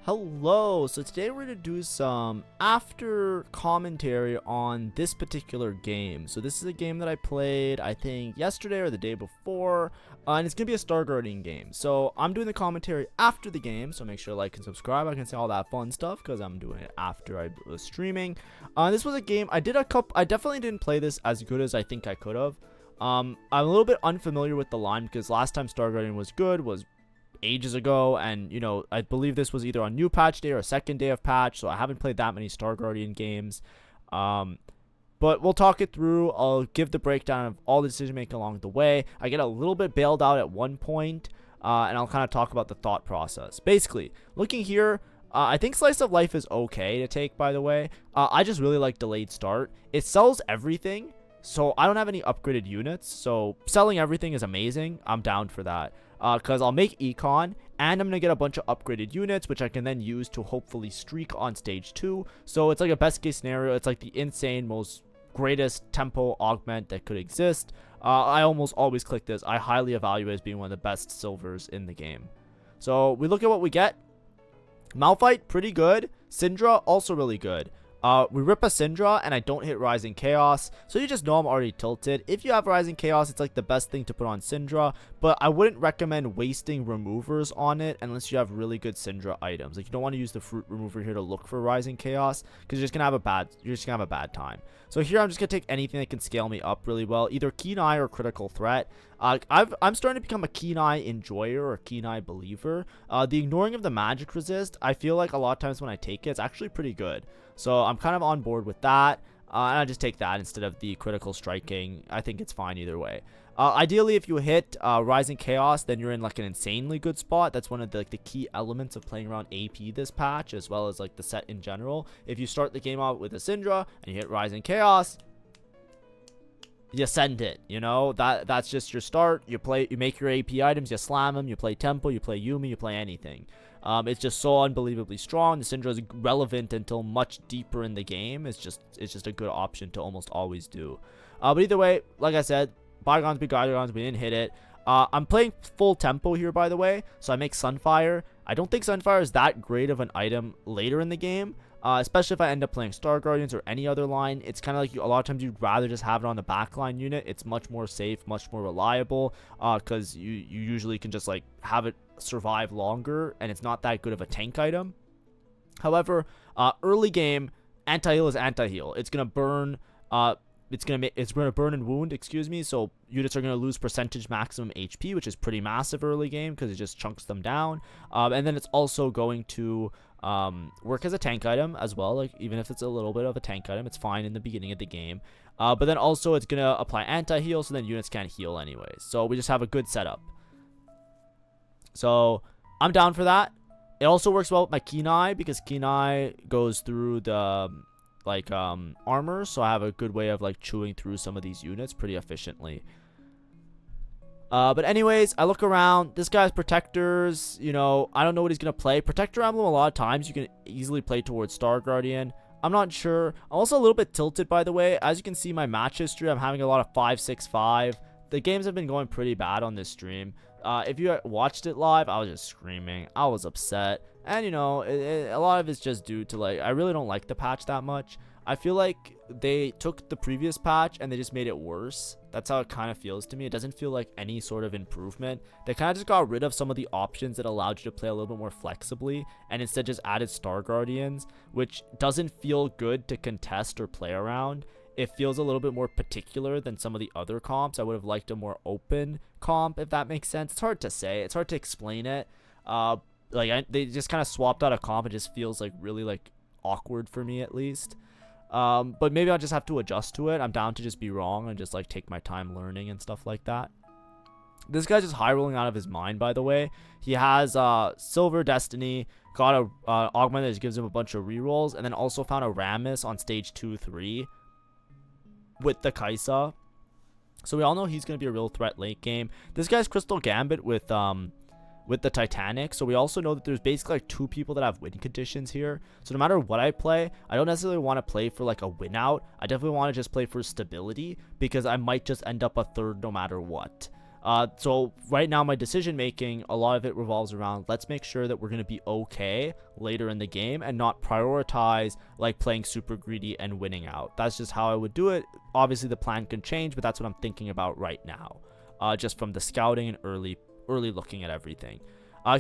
Hello, so today we're going to do some after commentary on this particular game. So this is a game that I played, I think, yesterday or the day before, and it's going to be a Star Guardian game. So I'm doing the commentary after the game, so make sure to like and subscribe. I can say all that fun stuff because I'm doing it after I was streaming. This was a game, I definitely didn't play this as good as I think I could have. I'm a little bit unfamiliar with the line because last time Star Guardian was good was ages ago, and I believe this was either on new patch day or second day of patch, so I haven't played that many Star Guardian games. But we'll talk it through. I'll give the breakdown of all the decision making along the way. I get a little bit bailed out at one point, and I'll kind of talk about the thought process. Basically, looking here, I think Slice of Life is okay to take, by the way. I just really like Delayed Start. It sells everything, so I don't have any upgraded units, so selling everything is amazing. I'm down for that. Because I'll make Econ, and I'm going to get a bunch of upgraded units, which I can then use to hopefully streak on stage 2. So it's like a best case scenario. It's like the insane, most greatest tempo augment that could exist. I almost always click this. I highly evaluate as being one of the best silvers in the game. So we look at what we get. Malphite, pretty good. Syndra, also really good. We rip a Syndra and I don't hit Rising Chaos, so you just know I'm already tilted. If you have Rising Chaos, it's like the best thing to put on Syndra, but I wouldn't recommend wasting removers on it unless you have really good Syndra items. Like, you don't want to use the fruit remover here to look for Rising Chaos because you're just gonna have a bad time. So here I'm just gonna take anything that can scale me up really well, either Keen Eye or Critical Threat. I'm starting to become a Keen Eye enjoyer or Keen Eye believer. The ignoring of the magic resist, I feel like a lot of times when I take it, it's actually pretty good. So I'm kind of on board with that, and I just take that instead of the critical striking. I think it's fine either way. Ideally, if you hit Rising Chaos, then you're in like an insanely good spot. That's one of the key elements of playing around AP this patch, as well as like the set in general. If you start the game out with a Syndra and you hit Rising Chaos, you send it, that's just your start. You make your AP items, you slam them, you play tempo, you play Yumi, you play anything. It's just so unbelievably strong. The Syndra is relevant until much deeper in the game. It's just a good option to almost always do. But either way, like I said, bygones be bygones. We didn't hit it. I'm playing full tempo here, by the way, so I make Sunfire. I don't think Sunfire is that great of an item later in the game. Especially if I end up playing Star Guardians or any other line. It's kind of like a lot of times you'd rather just have it on the backline unit. It's much more safe, much more reliable, because you usually can just like have it survive longer, and it's not that good of a tank item. However, early game, anti-heal is anti-heal. It's gonna burn. It's gonna burn and wound. Excuse me. So units are gonna lose percentage maximum HP, which is pretty massive early game because it just chunks them down. And then it's also going to work as a tank item as well. Like, even if it's a little bit of a tank item, it's fine in the beginning of the game. But then also it's gonna apply anti-heal, so then units can't heal anyway. So we just have a good setup. So I'm down for that. It also works well with my Keen Eye because Keen Eye goes through the armor, so I have a good way of like chewing through some of these units pretty efficiently. But anyways, I look around. This guy's protectors, I don't know what he's gonna play. Protector emblem, a lot of times you can easily play towards Star Guardian. I'm not sure. I'm also a little bit tilted, by the way. As you can see my match history, I'm having a lot of 5-6-5. The games have been going pretty bad on this stream. If you watched it live, I was just screaming. I was upset. And, a lot of it's just due to, like, I really don't like the patch that much. I feel like they took the previous patch and they just made it worse. That's how it kind of feels to me. It doesn't feel like any sort of improvement. They kind of just got rid of some of the options that allowed you to play a little bit more flexibly, and instead just added Star Guardians, which doesn't feel good to contest or play around. It feels a little bit more particular than some of the other comps. I would have liked a more open comp, if that makes sense. It's hard to say. It's hard to explain it. They just kind of swapped out a comp. It just feels like really like awkward for me, at least. But maybe I'll just have to adjust to it. I'm down to just be wrong and just like take my time learning and stuff like that. This guy's just high rolling out of his mind, by the way. He has Silver Destiny, got a augment that just gives him a bunch of rerolls, and then also found a Rammus on stage 2-3 with the Kaisa. So we all know he's going to be a real threat late game. This guy's Crystal Gambit with the Titanic. So we also know that there's basically like two people that have win conditions here. So no matter what I play, I don't necessarily want to play for like a win out. I definitely want to just play for stability because I might just end up a third no matter what. So right now my decision making, a lot of it revolves around, let's make sure that we're going to be okay later in the game and not prioritize like playing super greedy and winning out. That's just how I would do it. Obviously the plan can change, but that's what I'm thinking about right now, just from the scouting and early looking at everything.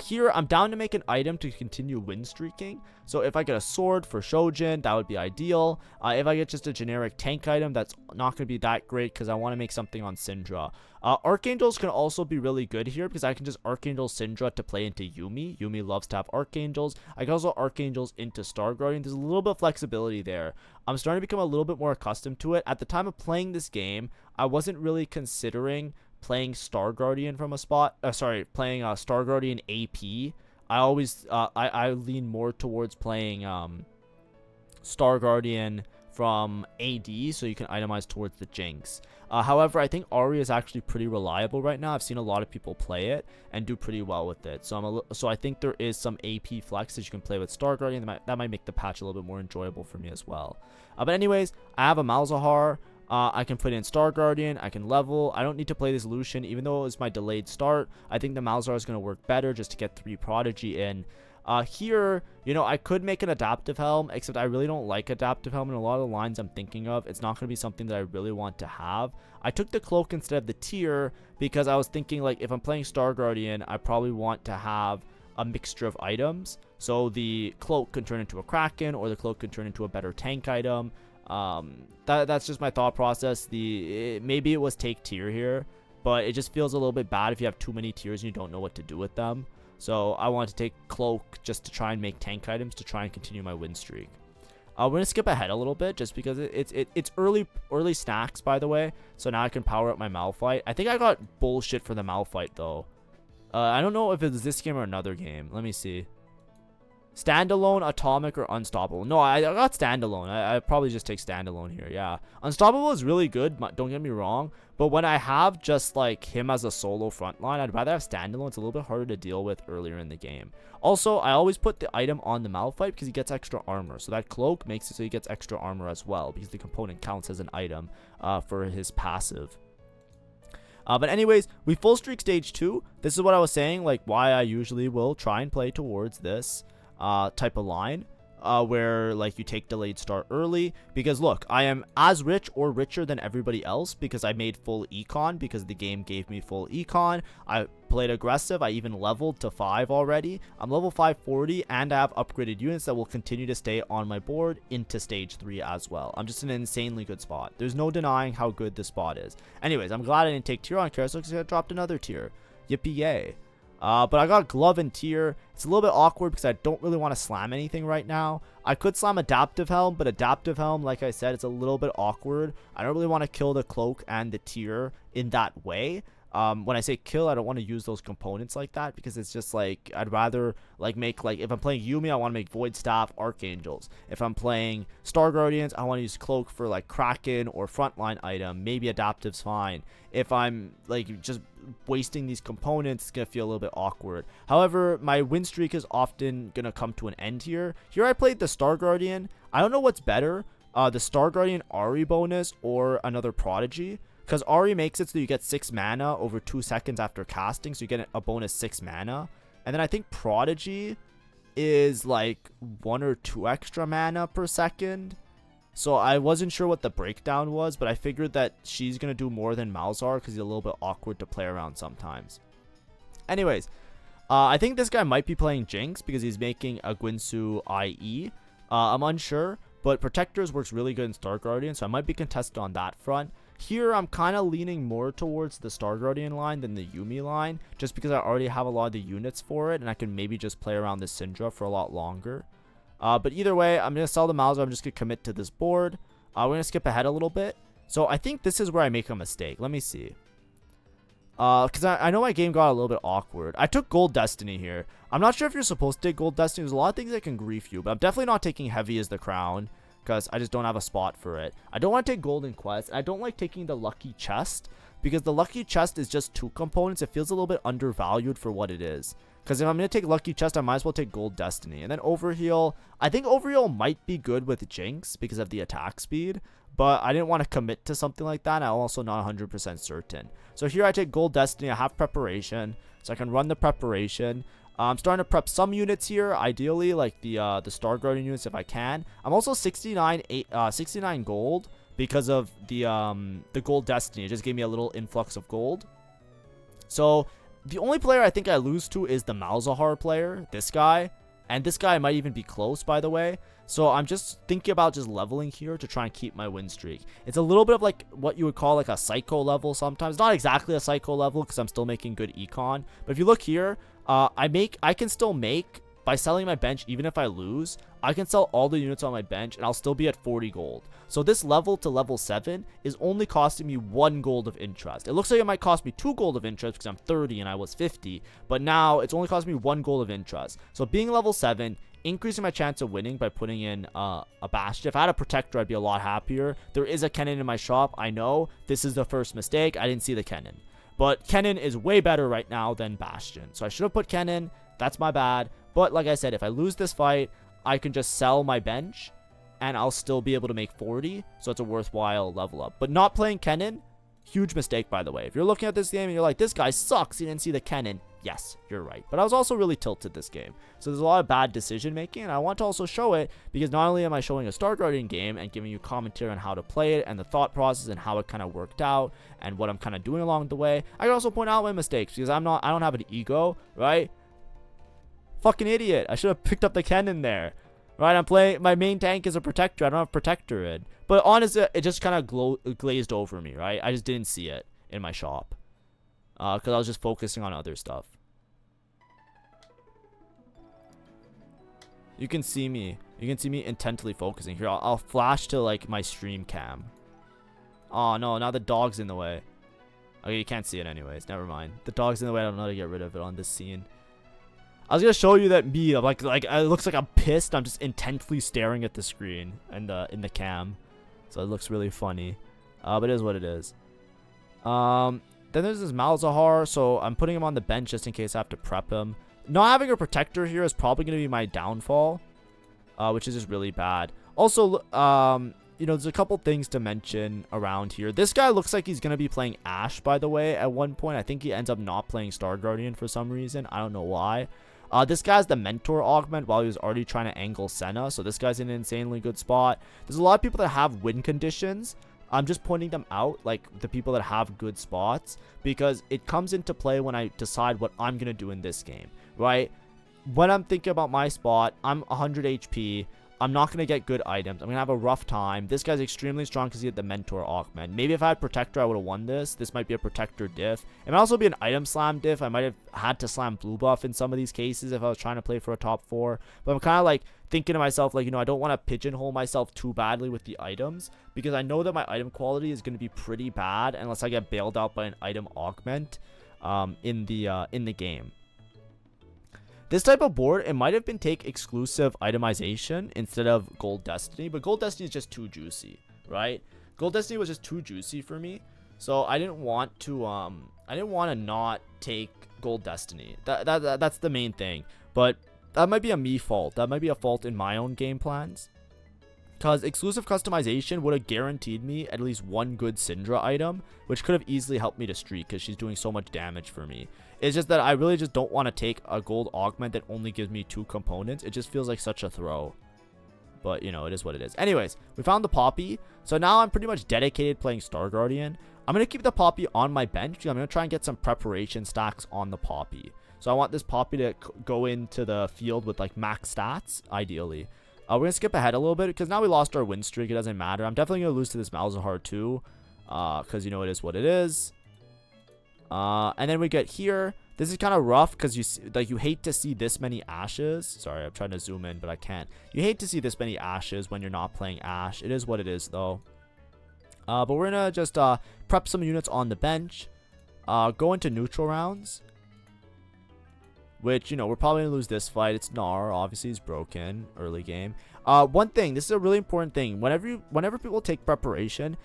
Here, I'm down to make an item to continue win streaking. So if I get a sword for Shojin, that would be ideal. If I get just a generic tank item, that's not going to be that great because I want to make something on Syndra. Archangels can also be really good here because I can just Archangel Syndra to play into Yuumi. Yuumi loves to have Archangels. I can also Archangels into Star Guardian. There's a little bit of flexibility there. I'm starting to become a little bit more accustomed to it. At the time of playing this game, I wasn't really considering playing Star Guardian from a spot, playing Star Guardian AP. I always I lean more towards playing Star Guardian from AD, so you can itemize towards the Jinx. However, I think Ahri is actually pretty reliable right now. I've seen a lot of people play it and do pretty well with it. So I think there is some AP flex that you can play with Star Guardian. That might make the patch a little bit more enjoyable for me as well. But anyways, I have a Malzahar. I can put in Star Guardian, I can level. I don't need to play this Lucian, even though it was my delayed start. I think the Malzahar is going to work better just to get 3 Prodigy in. Here, you know, I could make an Adaptive Helm, except I really don't like Adaptive Helm in a lot of the lines I'm thinking of. It's not going to be something that I really want to have. I took the Cloak instead of the Tear because I was thinking, like, if I'm playing Star Guardian, I probably want to have a mixture of items. So the Cloak can turn into a Kraken, or the Cloak can turn into a better tank item. That's just my thought process. Maybe it was take tier here, but it just feels a little bit bad if you have too many tiers and you don't know what to do with them. So I wanted to take Cloak just to try and make tank items to try and continue my win streak. We're gonna skip ahead a little bit just because it's early snacks, by the way. So now I can power up my Malphite. I think I got bullshit for the Malphite though. I don't know if it's this game or another game. Let me see. Standalone, Atomic, or Unstoppable? No, I got Standalone. I probably just take Standalone here, yeah. Unstoppable is really good, don't get me wrong. But when I have just, like, him as a solo frontline, I'd rather have Standalone. It's a little bit harder to deal with earlier in the game. Also, I always put the item on the Malphite because he gets extra armor. So that Cloak makes it so he gets extra armor as well because the component counts as an item for his passive. But anyways, we full streak stage 2. This is what I was saying, like, why I usually will try and play towards this type of line where like you take delayed start early, because look, I am as rich or richer than everybody else because I made full econ, because the game gave me full econ. I played aggressive. I even leveled to 5 already. I'm level 540 and I have upgraded units that will continue to stay on my board into stage 3 as well. I'm just in an insanely good spot. There's no denying how good this spot is. Anyways, I'm glad I didn't take tier on Carousel because I dropped another tier. Yippee yay. But I got Glove and Tier. It's a little bit awkward because I don't really want to slam anything right now. I could slam Adaptive Helm, but Adaptive Helm, like I said, it's a little bit awkward. I don't really want to kill the Cloak and the Tier in that way. When I say kill, I don't want to use those components like that because it's just like, I'd rather like make, like, if I'm playing Yuumi, I want to make Void Staff, Archangels. If I'm playing Star Guardians, I want to use Cloak for like Kraken or frontline item. Maybe Adaptive's fine. If I'm like just wasting these components, it's gonna feel a little bit awkward. However, my win streak is often gonna come to an end here. Here I played the Star Guardian. I don't know what's better, the Star Guardian Ahri bonus or another Prodigy. Because Ahri makes it so you get 6 mana over 2 seconds after casting, so you get a bonus 6 mana. And then I think Prodigy is like 1 or 2 extra mana per second. So I wasn't sure what the breakdown was, but I figured that she's going to do more than Malzahar because he's a little bit awkward to play around sometimes. Anyways, I think this guy might be playing Jinx because he's making a Guinsoo IE. I'm unsure, but Protectors works really good in Star Guardian, so I might be contested on that front. Here, I'm kind of leaning more towards the Star Guardian line than the Yuumi line, just because I already have a lot of the units for it, and I can maybe just play around the Syndra for a lot longer. But either way, I'm going to sell the Malzahar. I'm just going to commit to this board. We're going to skip ahead a little bit. So I think this is where I make a mistake. Let me see. Because I know my game got a little bit awkward. I took Gold Destiny here. I'm not sure if you're supposed to take Gold Destiny. There's a lot of things that can grief you, but I'm definitely not taking Heavy as the Crown, because I just don't have a spot for it. I don't want to take Golden Quest. I don't like taking the Lucky Chest, because the Lucky Chest is just 2 components. It feels a little bit undervalued for what it is. Because if I'm going to take Lucky Chest, I might as well take Gold Destiny. And then Overheal. I think Overheal might be good with Jinx because of the attack speed. but I didn't want to commit to something like that. And I'm also not 100% certain. So here I take Gold Destiny. I have preparation, so I can run the preparation. I'm starting to prep some units here, ideally, like the Star Guardian units if I can. I'm also 69 gold because of the Gold Destiny. It just gave me a little influx of gold. So the only player I think I lose to is the Malzahar player, this guy. And this guy might even be close, by the way. So I'm just thinking about just leveling here to try and keep my win streak. It's a little bit of like what you would call like a psycho level sometimes. Not exactly a psycho level because I'm still making good econ. But if you look here, I can still make, by selling my bench, even if I lose, I can sell all the units on my bench and I'll still be at 40 gold. So this level to level 7 is only costing me 1 gold of interest. It looks like it might cost me 2 gold of interest because I'm 30 and I was 50. But now it's only costing me 1 gold of interest. So being level 7, increasing my chance of winning by putting in a Bastion. If I had a Protector, I'd be a lot happier. There is a Kennen in my shop. I know this is the first mistake. I didn't see the Kennen. But Kennen is way better right now than Bastion. So I should have put Kennen. That's my bad. But like I said, if I lose this fight, I can just sell my bench and I'll still be able to make 40. So it's a worthwhile level up. But not playing Kennen, huge mistake, by the way. If you're looking at this game and you're like, this guy sucks, he didn't see the Kennen. Yes, you're right. But I was also really tilted this game. So there's a lot of bad decision making. And I want to also show it because not only am I showing a Star Guardian game and giving you commentary on how to play it and the thought process and how it kind of worked out and what I'm kind of doing along the way, I can also point out my mistakes because I don't have an ego, right? Fucking idiot. I should have picked up the Kennen there. Right, I'm playing, my main tank is a Protector. I don't have Protector in. But honestly, it just kind of glazed over me, right? I just didn't see it in my shop. Because I was just focusing on other stuff. You can see me. You can see me intently focusing. Here, I'll flash to, like, my stream cam. Oh, no, now the dog's in the way. Okay, you can't see it anyways. Never mind. The dog's in the way. I don't know how to get rid of it on this scene. I was gonna show you that me, I'm like it looks like I'm pissed. I'm just intently staring at the screen and in the cam, so it looks really funny. But it is what it is. Then there's this Malzahar, so I'm putting him on the bench just in case I have to prep him. Not having a Protector here is probably gonna be my downfall, which is just really bad. Also, you know, there's a couple things to mention around here. This guy looks like he's gonna be playing Ashe, by the way. At one point, I think he ends up not playing Star Guardian for some reason. I don't know why. This guy's the Mentor augment while he was already trying to angle Senna. So this guy's in an insanely good spot. There's a lot of people that have win conditions. I'm just pointing them out, like the people that have good spots, because it comes into play when I decide what I'm going to do in this game, right? When I'm thinking about my spot, I'm 100 HP. I'm not going to get good items. I'm going to have a rough time. This guy's extremely strong because he had the Mentor augment. Maybe if I had Protector, I would have won this. This might be a Protector diff. It might also be an item slam diff. I might have had to slam blue buff in some of these cases if I was trying to play for a top 4. But I'm kind of like thinking to myself, like, you know, I don't want to pigeonhole myself too badly with the items because I know that my item quality is going to be pretty bad unless I get bailed out by an item augment in the game. This type of board, it might have been take exclusive itemization instead of Gold Destiny, but Gold Destiny is just too juicy, right? Gold Destiny was just too juicy for me, so I didn't want to not take Gold Destiny. That's the main thing, but that might be a me fault. That might be a fault in my own game plans. Because exclusive customization would have guaranteed me at least one good Syndra item, which could have easily helped me to streak because she's doing so much damage for me. It's just that I really just don't want to take a gold augment that only gives me 2 components. It just feels like such a throw. But, you know, it is what it is. Anyways, we found the Poppy. So now I'm pretty much dedicated playing Star Guardian. I'm going to keep the Poppy on my bench. I'm going to try and get some preparation stacks on the Poppy. So I want this Poppy to go into the field with, like, max stats, ideally. We're going to skip ahead a little bit because now we lost our win streak. It doesn't matter. I'm definitely going to lose to this Malzahar too because, you know, it is what it is. And then we get here. This is kind of rough because you hate to see this many Ashes. Sorry, I'm trying to zoom in, but I can't. You hate to see this many Ashes when you're not playing Ashe. It is what it is, though. But we're going to just prep some units on the bench. Go into neutral rounds. Which, you know, we're probably going to lose this fight. It's Gnar. Obviously, he's broken early game. One thing. This is a really important thing. Whenever people take preparation,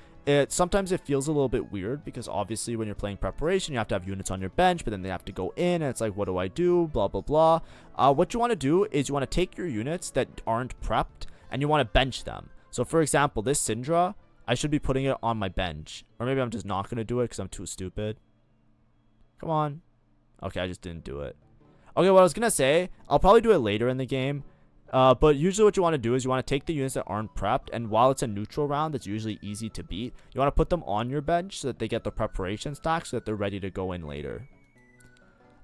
sometimes it feels a little bit weird. Because, obviously, when you're playing preparation, you have to have units on your bench. But then they have to go in. And it's like, what do I do? Blah, blah, blah. What you want to do is you want to take your units that aren't prepped. And you want to bench them. So, for example, this Syndra, I should be putting it on my bench. Or maybe I'm just not going to do it because I'm too stupid. Come on. Okay, I just didn't do it. Okay, what I was going to say, I'll probably do it later in the game. But usually what you want to do is you want to take the units that aren't prepped, and while it's a neutral round that's usually easy to beat, you want to put them on your bench so that they get the preparation stack so that they're ready to go in later.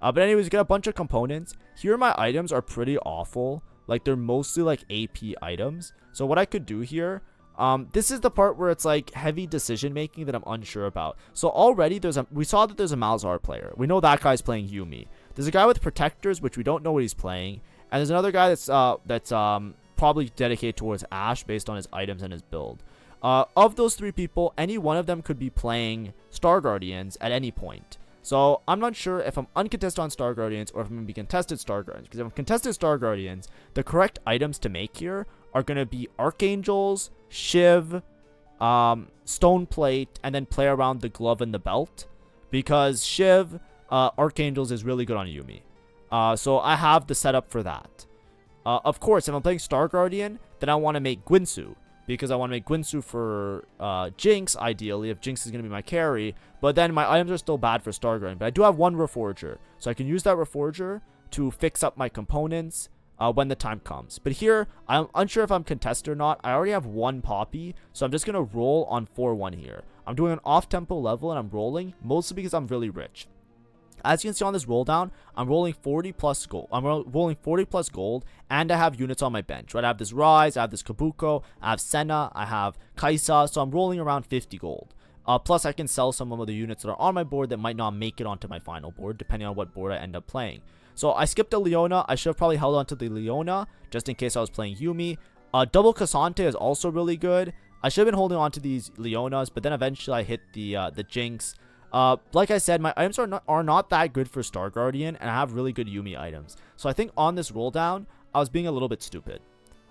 But anyways, you get a bunch of components. Here my items are pretty awful. Like, they're mostly like AP items. So what I could do here, this is the part where it's like heavy decision making that I'm unsure about. So already we saw that there's a Malzahar player. We know that guy's playing Yuumi. There's a guy with protectors, which we don't know what he's playing. And there's another guy that's probably dedicated towards Ashe based on his items and his build. Of those three people, any one of them could be playing Star Guardians at any point. So I'm not sure if I'm uncontested on Star Guardians or if I'm going to be contested Star Guardians. Because if I'm contested Star Guardians, the correct items to make here are going to be Archangels, Shiv, Stone Plate, and then play around the glove and the belt. Because Shiv, Archangels is really good on Yuumi. So I have the setup for that. Of course, if I'm playing Star Guardian, then I want to make Guinsoo. Because I want to make Guinsoo for Jinx, ideally, if Jinx is going to be my carry. But then my items are still bad for Star Guardian. But I do have one Reforger. So I can use that Reforger to fix up my components when the time comes. But here, I'm unsure if I'm contested or not. I already have one Poppy. So I'm just going to roll on 4-1 here. I'm doing an off-tempo level and I'm rolling. Mostly because I'm really rich. As you can see on this roll down, I'm rolling 40 plus gold. I'm rolling 40 plus gold, and I have units on my bench. Right, I have this Rise, I have this Kabuko, I have Senna, I have Kaisa, so I'm rolling around 50 gold. Plus, I can sell some of the units that are on my board that might not make it onto my final board, depending on what board I end up playing. So I skipped a Leona. I should have probably held on to the Leona, just in case I was playing Yuumi. Double Cassante is also really good. I should have been holding on to these Leonas, but then eventually I hit the Jinx. Like I said, my items are not that good for Star Guardian, and I have really good Yuumi items. So I think on this roll down, I was being a little bit stupid.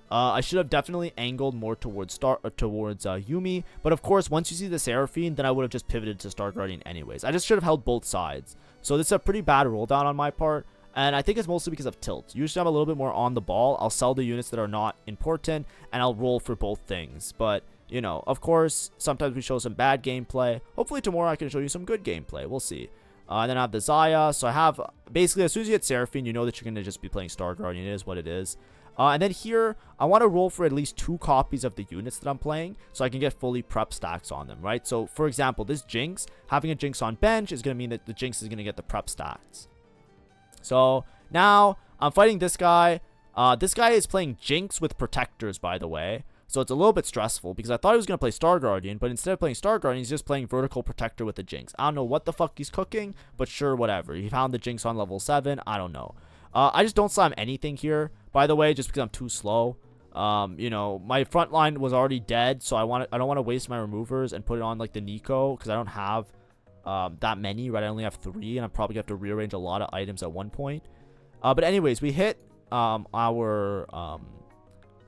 I should have definitely angled more towards Yuumi, but of course, once you see the Seraphine, then I would have just pivoted to Star Guardian anyways. I just should have held both sides. So this is a pretty bad roll down on my part, and I think it's mostly because of tilt. Usually I'm a little bit more on the ball. I'll sell the units that are not important, and I'll roll for both things. But you know, of course, sometimes we show some bad gameplay. Hopefully tomorrow I can show you some good gameplay. We'll see. And then I have the Zaya. So I have, basically, as soon as you hit Seraphine, you know that you're going to just be playing Star Guardian. It is what it is. And then here, I want to roll for at least 2 copies of the units that I'm playing, so I can get fully prep stacks on them, right? So, for example, this Jinx, having a Jinx on bench is going to mean that the Jinx is going to get the prep stats. So, now, I'm fighting this guy. This guy is playing Jinx with protectors, by the way. So it's a little bit stressful because I thought he was going to play Star Guardian, but instead of playing Star Guardian, he's just playing Vertical Protector with the Jinx. I don't know what the fuck he's cooking, but sure, whatever. He found the Jinx on level 7. I don't know. I just don't slam anything here, by the way, just because I'm too slow. You know, my front line was already dead, so I don't want to waste my removers and put it on like the Nico because I don't have that many, right? I only have 3, and I'm probably going to have to rearrange a lot of items at one point. But anyways, we hit our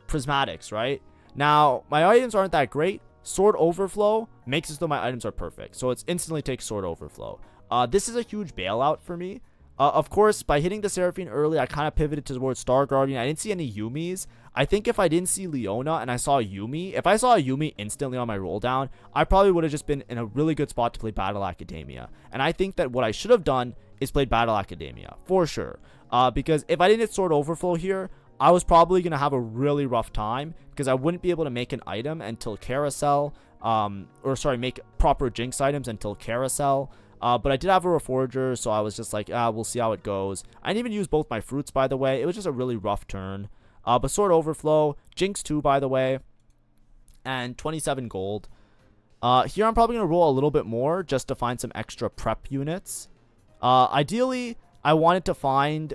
prismatics, right? Now, my items aren't that great. Sword Overflow makes it so my items are perfect. So it's instantly takes Sword Overflow. This is a huge bailout for me. Of course, by hitting the Seraphine early, I kind of pivoted towards Star Guardian. I didn't see any Yuumis. I think if I didn't see Leona and I saw a Yuumi, if I saw a Yuumi instantly on my roll down, I probably would have just been in a really good spot to play Battle Academia. And I think that what I should have done is played Battle Academia, for sure. Because if I didn't hit Sword Overflow here, I was probably going to have a really rough time because I wouldn't be able to make an item until Carousel, make proper Jinx items until Carousel. But I did have a Reforger, so I was just like, we'll see how it goes. I didn't even use both my fruits, by the way. It was just a really rough turn. But Sword Overflow, Jinx 2, by the way, and 27 gold. Here I'm probably going to roll a little bit more just to find some extra prep units. Ideally, I wanted to find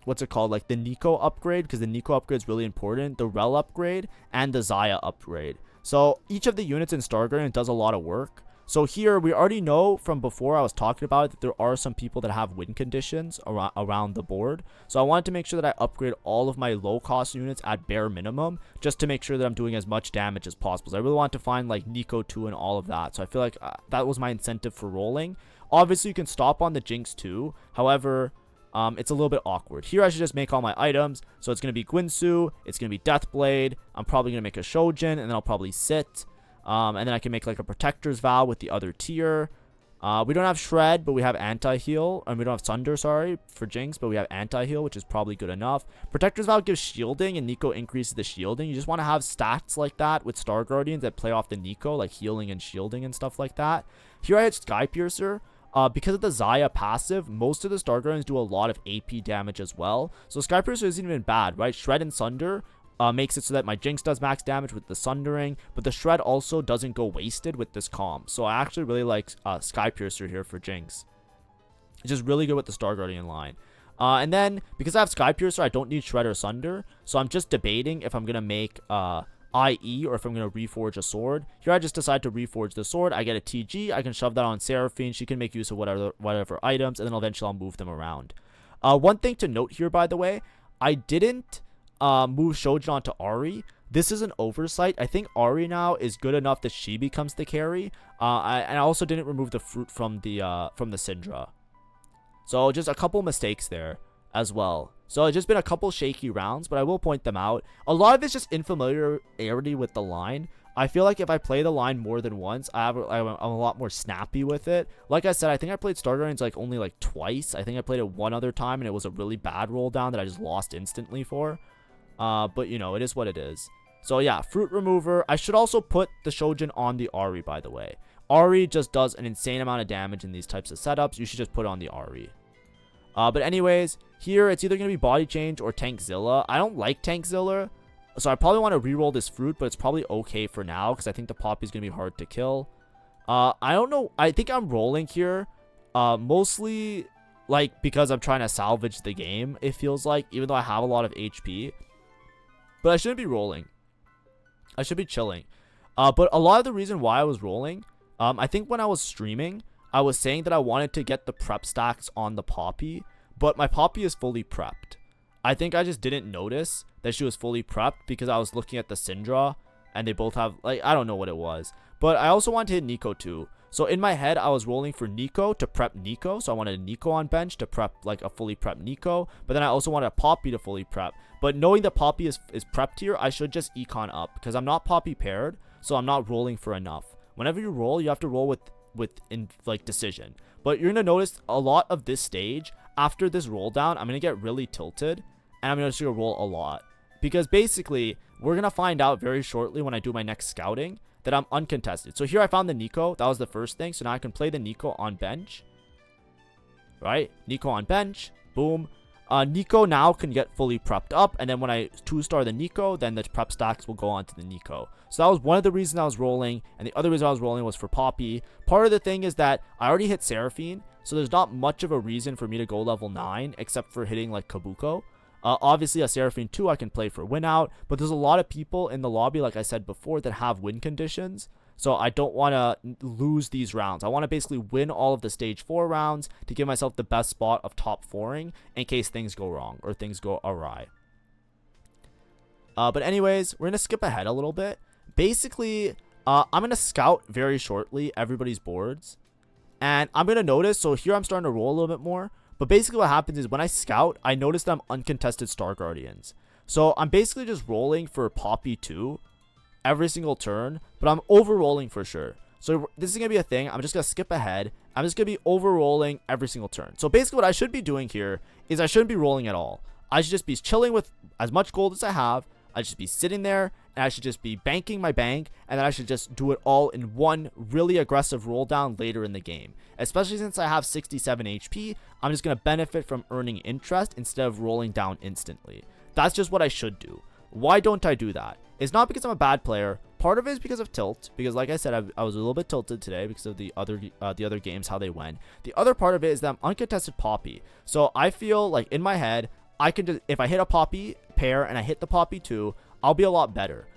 what's it called, like the Nico upgrade, because the Nico upgrade is really important, the Rel upgrade, and the Zaya upgrade. So each of the units in Star Guardian does a lot of work. So here, we already know from before I was talking about it that there are some people that have win conditions around the board. So I wanted to make sure that I upgrade all of my low-cost units at bare minimum, just to make sure that I'm doing as much damage as possible. So I really want to find like Nico 2 and all of that. So I feel like that was my incentive for rolling. Obviously, you can stop on the Jinx 2. However, it's a little bit awkward. Here, I should just make all my items. So it's going to be Guinsoo. It's going to be Deathblade. I'm probably going to make a Shojin, and then I'll probably sit. And then I can make like a Protector's Vow with the other tier. We don't have Shred, but we have Anti-Heal. And we don't have Sunder, sorry, for Jinx, but we have Anti-Heal, which is probably good enough. Protector's Vow gives shielding, and Nico increases the shielding. You just want to have stats like that with Star Guardians that play off the Nico, like healing and shielding and stuff like that. Here I had Sky Piercer. Because of the Xayah passive, most of the Star Guardians do a lot of AP damage as well. So Sky Piercer isn't even bad, right? Shred and Sunder makes it so that my Jinx does max damage with the Sundering, but the Shred also doesn't go wasted with this comp. So I actually really like Sky Piercer here for Jinx. It's just really good with the Star Guardian line. And then, because I have Sky Piercer, I don't need Shred or Sunder. So I'm just debating if I'm going to make IE or if I'm going to reforge a sword. Here I just decide to reforge the sword. I get a TG. I can shove that on Seraphine. She can make use of whatever items, and then eventually I'll move them around. One thing to note here, by the way, I didn't move Shojin onto Ahri. This is an oversight. I think Ahri now is good enough that she becomes the carry. And I also didn't remove the fruit from the Syndra. So just a couple mistakes there as well. So it's just been a couple shaky rounds, but I will point them out. A lot of it's just infamiliarity with the line. I feel like if I play the line more than once, I'm a lot more snappy with it. Like I said, I think I played Star Guardians only twice. I think I played it one other time, and it was a really bad roll down that I just lost instantly for. But, you know, it is what it is. So, yeah, Fruit Remover. I should also put the Shojin on the Ahri, by the way. Ahri just does an insane amount of damage in these types of setups. You should just put it on the Ahri. But anyways, here it's either going to be Body Change or Tankzilla. I don't like Tankzilla, so I probably want to reroll this Fruit, but it's probably okay for now because I think the Poppy is going to be hard to kill. I don't know. I think I'm rolling here mostly because I'm trying to salvage the game, it feels like, even though I have a lot of HP. But I shouldn't be rolling. I should be chilling. But a lot of the reason why I was rolling, I think when I was streaming, I was saying that I wanted to get the prep stacks on the Poppy, but my Poppy is fully prepped. I think I just didn't notice that she was fully prepped because I was looking at the Syndra, and they both have, I don't know what it was. But I also wanted to hit Nico too. So in my head, I was rolling for Nico to prep Nico. So I wanted a Nico on bench to prep a fully prepped Nico. But then I also wanted a Poppy to fully prep. But knowing that Poppy is prepped here, I should just econ up because I'm not Poppy paired. So I'm not rolling for enough. Whenever you roll, you have to roll with decision. But you're going to notice a lot of this stage, after this roll down, I'm going to get really tilted. And I'm just going to roll a lot. Because basically, we're going to find out very shortly when I do my next scouting that I'm uncontested. So here I found the Nico. That was the first thing. So now I can play the Nico on bench. Right? Nico on bench. Boom. Nico now can get fully prepped up. And then when I 2-star the Nico, then the prep stacks will go on to the Nico. So that was one of the reasons I was rolling. And the other reason I was rolling was for Poppy. Part of the thing is that I already hit Seraphine. So there's not much of a reason for me to go level 9. Except for hitting Kabuko. Obviously, a Seraphine 2 I can play for win out, but there's a lot of people in the lobby, like I said before, that have win conditions, so I don't want to lose these rounds. I want to basically win all of the stage 4 rounds to give myself the best spot of top 4ing in case things go wrong or things go awry. But anyways, we're going to skip ahead a little bit. Basically, I'm going to scout very shortly everybody's boards, and I'm going to notice, so here I'm starting to roll a little bit more. But basically what happens is when I scout, I notice that I'm uncontested Star Guardians. So I'm basically just rolling for Poppy 2 every single turn, but I'm over-rolling for sure. So this is going to be a thing. I'm just going to skip ahead. I'm just going to be over-rolling every single turn. So basically what I should be doing here is I shouldn't be rolling at all. I should just be chilling with as much gold as I have. I should be sitting there, and I should just be banking my bank, and then I should just do it all in one really aggressive roll down later in the game. Especially since I have 67 HP, I'm just going to benefit from earning interest instead of rolling down instantly. That's just what I should do. Why don't I do that? It's not because I'm a bad player. Part of it is because of tilt, because like I said, I was a little bit tilted today because of the other games, how they went. The other part of it is that I'm uncontested Poppy. So I feel like in my head, I can just, if I hit a Poppy pair and I hit the Poppy 2, I'll be a lot better.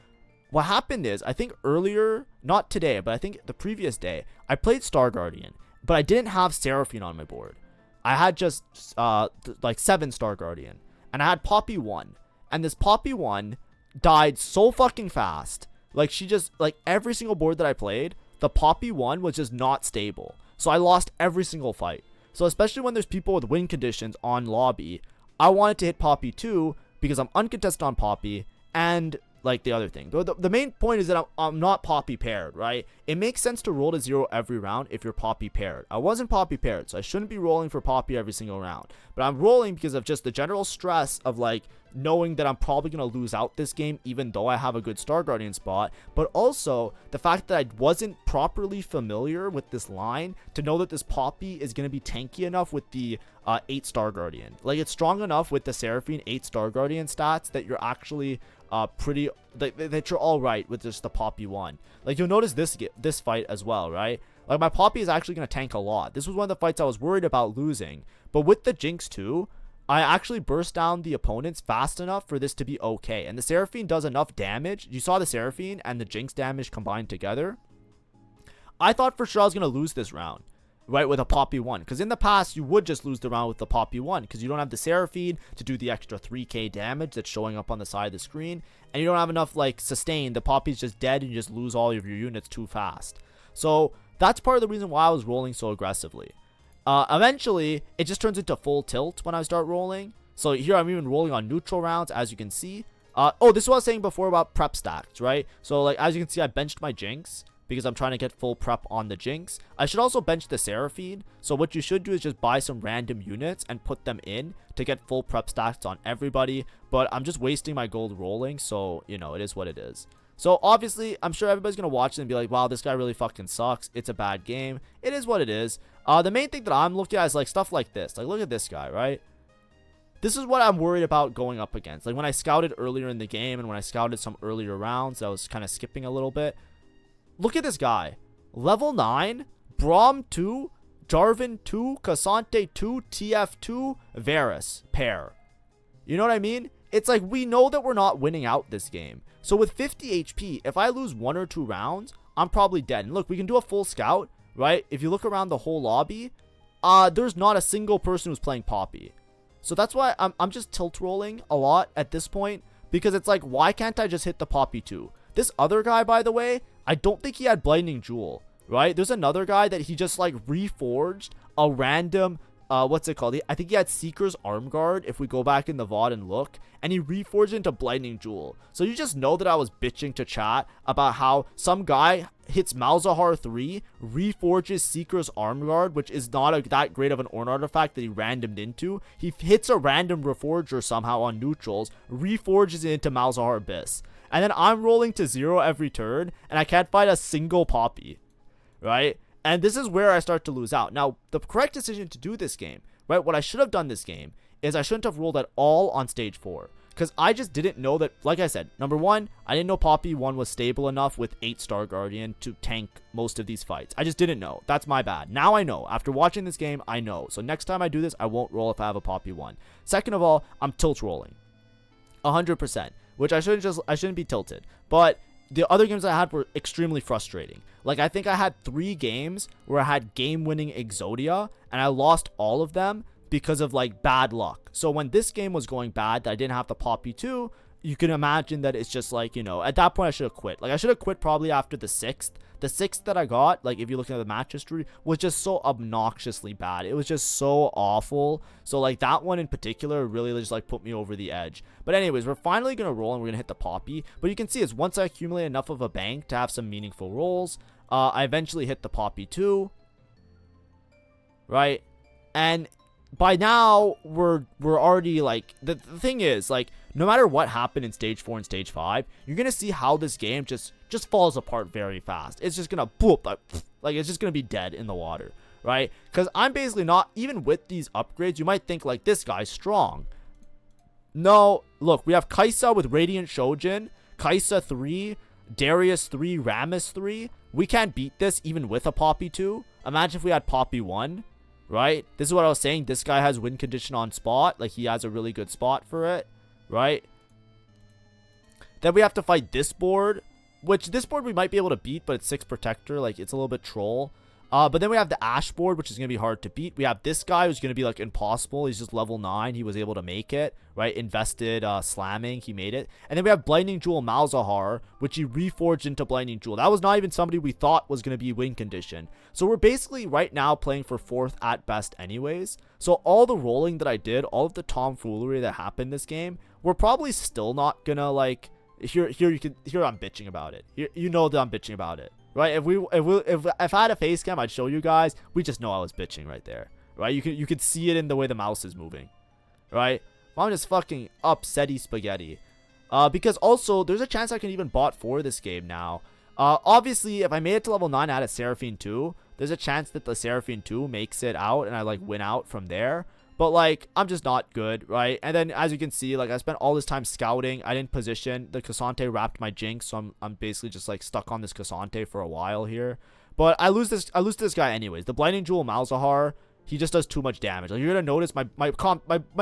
What happened is, I think earlier, not today, but I think the previous day, I played Star Guardian, but I didn't have Seraphine on my board. I had just 7 Star Guardian, and I had Poppy 1, and this Poppy 1 died so fucking fast. She just, every single board that I played, the Poppy 1 was just not stable. So I lost every single fight. So especially when there's people with win conditions on lobby, I wanted to hit Poppy 2 because I'm uncontested on Poppy, and like the other thing. The main point is that I'm not poppy paired, right? It makes sense to roll to 0 every round if you're poppy paired. I wasn't poppy paired, so I shouldn't be rolling for poppy every single round. But I'm rolling because of just the general stress of like knowing that I'm probably going to lose out this game even though I have a good Star Guardian spot, but also the fact that I wasn't properly familiar with this line to know that this poppy is going to be tanky enough with the 8 Star Guardian. Like, it's strong enough with the Seraphine 8 Star Guardian stats that you're actually pretty, that you're all right with just the poppy one. Like, you'll notice this fight as well, right? Like, my poppy is actually going to tank a lot. This was one of the fights I was worried about losing, but with the Jinx too, I actually burst down the opponents fast enough for this to be okay. And the Seraphine does enough damage. You saw the Seraphine and the Jinx damage combined together. I thought for sure I was going to lose this round, right, with a Poppy 1. Because in the past, you would just lose the round with the Poppy 1. Because you don't have the Seraphine to do the extra 3k damage that's showing up on the side of the screen. And you don't have enough, like, sustain. The Poppy's just dead and you just lose all of your units too fast. So that's part of the reason why I was rolling so aggressively. Eventually, it just turns into full tilt when I start rolling. So here I'm even rolling on neutral rounds, as you can see. Oh, this is what I was saying before about prep stacks, right? So, like, as you can see, I benched my Jinx because I'm trying to get full prep on the Jinx. I should also bench the Seraphine. So what you should do is just buy some random units and put them in to get full prep stacks on everybody. But I'm just wasting my gold rolling, so, you know, it is what it is. So, obviously, I'm sure everybody's going to watch it and be like, wow, this guy really fucking sucks. It's a bad game. It is what it is. The main thing that I'm looking at is, like, stuff like this. Like, look at this guy, right? This is what I'm worried about going up against. Like, when I scouted earlier in the game and when I scouted some earlier rounds, I was kind of skipping a little bit. Look at this guy. Level 9, Braum 2, Jarvan 2, Cassante 2, TF 2, Varus pair. You know what I mean? It's like, we know that we're not winning out this game. So with 50 HP, if I lose 1 or 2 rounds, I'm probably dead. And look, we can do a full scout, right? If you look around the whole lobby, there's not a single person who's playing Poppy. So that's why I'm just tilt rolling a lot at this point. Because it's like, why can't I just hit the Poppy 2? This other guy, by the way, I don't think he had Blinding Jewel, right? There's another guy that he just, like, reforged a random... what's it called? I think he had Seeker's Arm Guard, if we go back in the VOD and look, and he reforged into Blinding Jewel. So you just know that I was bitching to chat about how some guy hits Malzahar 3, reforges Seeker's Arm Guard, which is not that great of an Ornn artifact that he randomed into. He hits a random reforger somehow on neutrals, reforges it into Malzahar Abyss. And then I'm rolling to 0 every turn, and I can't find a single Poppy, right? And this is where I start to lose out. Now, the correct decision to do this game, right, what I should have done this game is I shouldn't have rolled at all on stage 4. Because I just didn't know that, like I said, number 1, I didn't know Poppy 1 was stable enough with 8 Star Guardian to tank most of these fights. I just didn't know. That's my bad. Now I know. After watching this game, I know. So next time I do this, I won't roll if I have a Poppy 1. Second of all, I'm tilt rolling. 100%. Which I shouldn't be tilted. But the other games I had were extremely frustrating. Like, I think I had 3 games where I had game-winning Exodia, and I lost all of them because of, like, bad luck. So when this game was going bad, that I didn't have the Poppy 2, you can imagine that it's just like, you know, at that point I should have quit. Like, I should have quit probably after the 6th. The 6th that I got, like, if you look at the match history, was just so obnoxiously bad. It was just so awful. So, like, that one in particular really just, like, put me over the edge. But anyways, we're finally going to roll and we're going to hit the Poppy. But you can see is once I accumulate enough of a bank to have some meaningful rolls, I eventually hit the Poppy 2. Right? And by now, we're already, like, the thing is, like, no matter what happened in stage 4 and stage 5, you're going to see how this game just falls apart very fast. It's just going to boop, like, it's just going to be dead in the water, right? Because I'm basically not, even with these upgrades, you might think, like, this guy's strong. No, look, we have Kai'Sa with Radiant Shojin, Kai'Sa 3, Darius 3, Rammus 3. We can't beat this even with a Poppy 2. Imagine if we had Poppy 1. Right? This is what I was saying. This guy has win condition on spot. Like, he has a really good spot for it. Right? Then we have to fight this board. Which, this board we might be able to beat, but it's 6 protector. Like, it's a little bit troll. But then we have the Ash board, which is going to be hard to beat. We have this guy who's going to be, like, impossible. He's just level 9. He was able to make it. Right? Invested slamming. He made it. And then we have Blinding Jewel Malzahar, which he reforged into Blinding Jewel. That was not even somebody we thought was going to be win condition. So we're basically right now playing for 4th at best anyways. So all the rolling that I did, all of the tomfoolery that happened this game, we're probably still not going to, like, Here I'm bitching about it. You know that I'm bitching about it, right? If I had a face cam, I'd show you guys. We just know I was bitching right there, right? You could see it in the way the mouse is moving, right? I'm just fucking upsetty spaghetti. Because also there's a chance I can even bot for this game now. Obviously, if I made it to level 9 out of Seraphine 2, there's a chance that the Seraphine 2 makes it out and I like win out from there. But like, I'm just not good, right? And then as you can see, like I spent all this time scouting. I didn't position. The Cassante wrapped my Jinx, so I'm basically just like stuck on this Cassante for a while here. But I lose to this guy anyways. The Blinding Jewel Malzahar, he just does too much damage. Like you're gonna notice my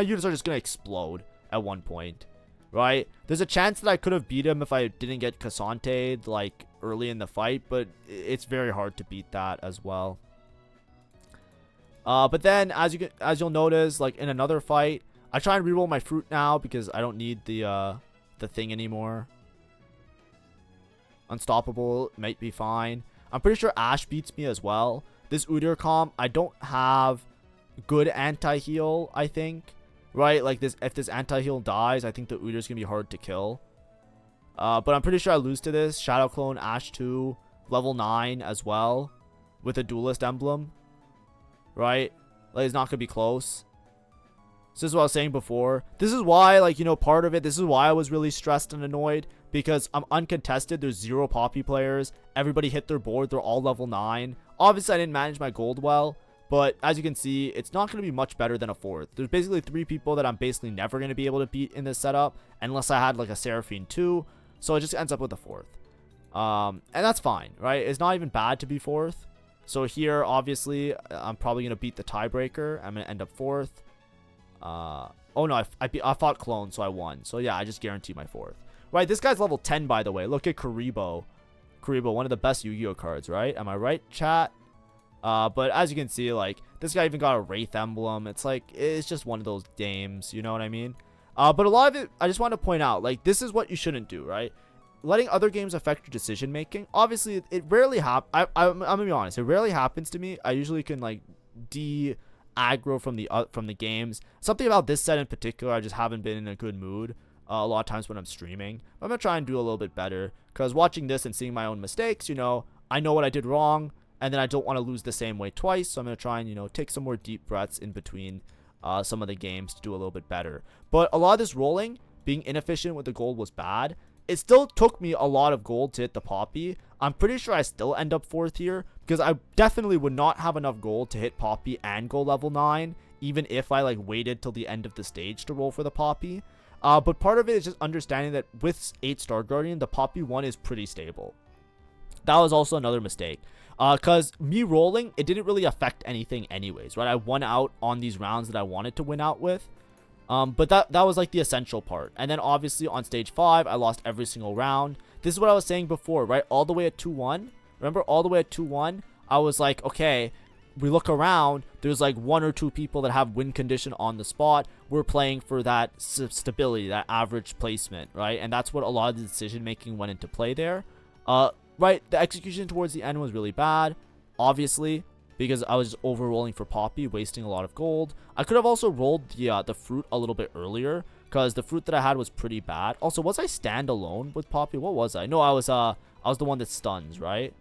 units are just gonna explode at one point. Right? There's a chance that I could have beat him if I didn't get Cassante like early in the fight, but it's very hard to beat that as well. But then as you'll notice, like in another fight, I try and reroll my fruit now because I don't need the thing anymore. Unstoppable might be fine. I'm pretty sure Ash beats me as well. This Udyr comp, I don't have good anti-heal, I think. Right, like this, if this anti-heal dies, I think the Udyr's gonna be hard to kill. But I'm pretty sure I lose to this. Shadow Clone, Ash 2, level 9 as well, with a Duelist emblem. Right, like it's not gonna be close. So this is what I was saying before. This is why, like, you know, part of it, this is why I was really stressed and annoyed, because I'm uncontested. There's 0 Poppy players. Everybody hit their board. They're all level 9. Obviously, I didn't manage my gold well. But as you can see, it's not going to be much better than a 4th. There's basically 3 people that I'm basically never going to be able to beat in this setup, unless I had like a Seraphine 2. So it just ends up with a 4th. And that's fine, right? It's not even bad to be 4th. So here, obviously, I'm probably going to beat the tiebreaker. I'm going to end up 4th. Oh no, I fought Clone, so I won. So yeah, I just guarantee my 4th. Right, this guy's level 10, by the way. Look at Kuriboh. Kuriboh, one of the best Yu-Gi-Oh cards, right? Am I right, chat? But as you can see, like, this guy even got a Wraith emblem. It's like, it's just one of those games, you know what I mean? But a lot of it, I just want to point out, like, this is what you shouldn't do, right? Letting other games affect your decision making. Obviously, it rarely happens. I'm gonna be honest, it rarely happens to me. I usually can like aggro from the games. Something about this set in particular, I just haven't been in a good mood a lot of times when I'm streaming. I'm gonna try and do a little bit better, because watching this and seeing my own mistakes, you know, I know what I did wrong. And then I don't want to lose the same way twice. So I'm going to try and, you know, take some more deep breaths in between some of the games to do a little bit better. But a lot of this rolling, being inefficient with the gold was bad. It still took me a lot of gold to hit the Poppy. I'm pretty sure I still end up 4th here, because I definitely would not have enough gold to hit Poppy and go level 9, even if I like waited till the end of the stage to roll for the Poppy. But part of it is just understanding that with 8 Star Guardian, the Poppy 1 is pretty stable. That was also another mistake. Because me rolling, it didn't really affect anything anyways, right? I won out on these rounds that I wanted to win out with. But that was like the essential part. And then obviously on stage 5, I lost every single round. This is what I was saying before, right? All the way at 2-1. Remember, all the way at 2-1, I was like, okay, we look around, there's like 1 or 2 people that have win condition on the spot. We're playing for that stability, that average placement, right? And that's what a lot of the decision making went into play there. Right, the execution towards the end was really bad, obviously, because I was just over-rolling for Poppy, wasting a lot of gold. I could have also rolled the fruit a little bit earlier, because the fruit that I had was pretty bad. Also, was I standalone with Poppy? What was I? No, I was the one that stuns, right?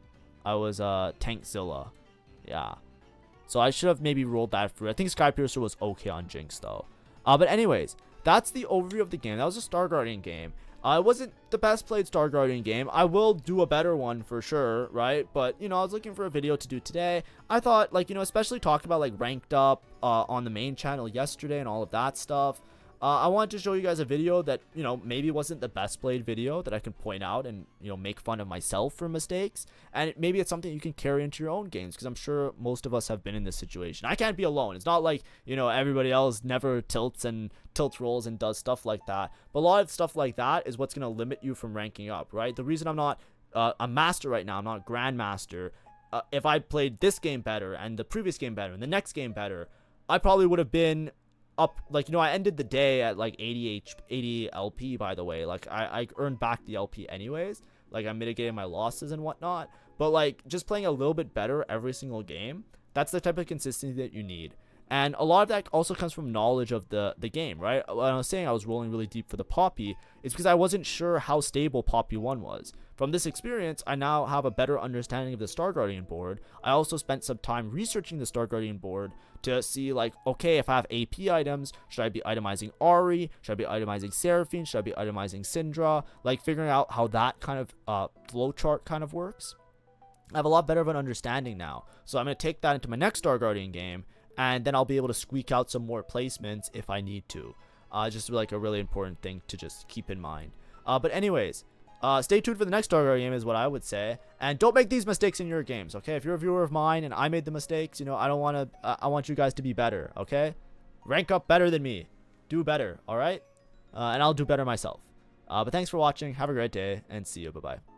I was Tankzilla. Yeah. So I should have maybe rolled that fruit. I think Skypiercer was okay on Jinx, though. But anyways, that's the overview of the game. That was a Star Guardian game. It wasn't the best played Star Guardian game. I will do a better one for sure, right? But, you know, I was looking for a video to do today. I thought, like, you know, especially talking about, like, ranked up on the main channel yesterday and all of that stuff. I wanted to show you guys a video that, you know, maybe wasn't the best played video that I can point out and, you know, make fun of myself for mistakes. And maybe it's something you can carry into your own games, because I'm sure most of us have been in this situation. I can't be alone. It's not like, you know, everybody else never tilts rolls and does stuff like that. But a lot of stuff like that is what's going to limit you from ranking up, right? The reason I'm not a master right now, I'm not a grandmaster. If I played this game better and the previous game better and the next game better, I probably would have been up, like, you know, I ended the day at like 80 LP, by the way. Like, I earned back the LP anyways. Like, I mitigated my losses and whatnot. But like, just playing a little bit better every single game, that's the type of consistency that you need. And a lot of that also comes from knowledge of the game, right? When I was saying I was rolling really deep for the Poppy, it's because I wasn't sure how stable Poppy 1 was. From this experience, I now have a better understanding of the Star Guardian board. I also spent some time researching the Star Guardian board to see, like, okay, if I have AP items, should I be itemizing Ari? Should I be itemizing Seraphine? Should I be itemizing Syndra? Like, figuring out how that kind of flowchart kind of works. I have a lot better of an understanding now. So I'm going to take that into my next Star Guardian game, and then I'll be able to squeak out some more placements if I need to. Just like a really important thing to just keep in mind. But anyways, stay tuned for the next Star Guardian game is what I would say. And don't make these mistakes in your games, okay? If you're a viewer of mine and I made the mistakes, you know, I don't want to, I want you guys to be better, okay? Rank up better than me. Do better, all right? And I'll do better myself. But thanks for watching. Have a great day, and see you. Bye-bye.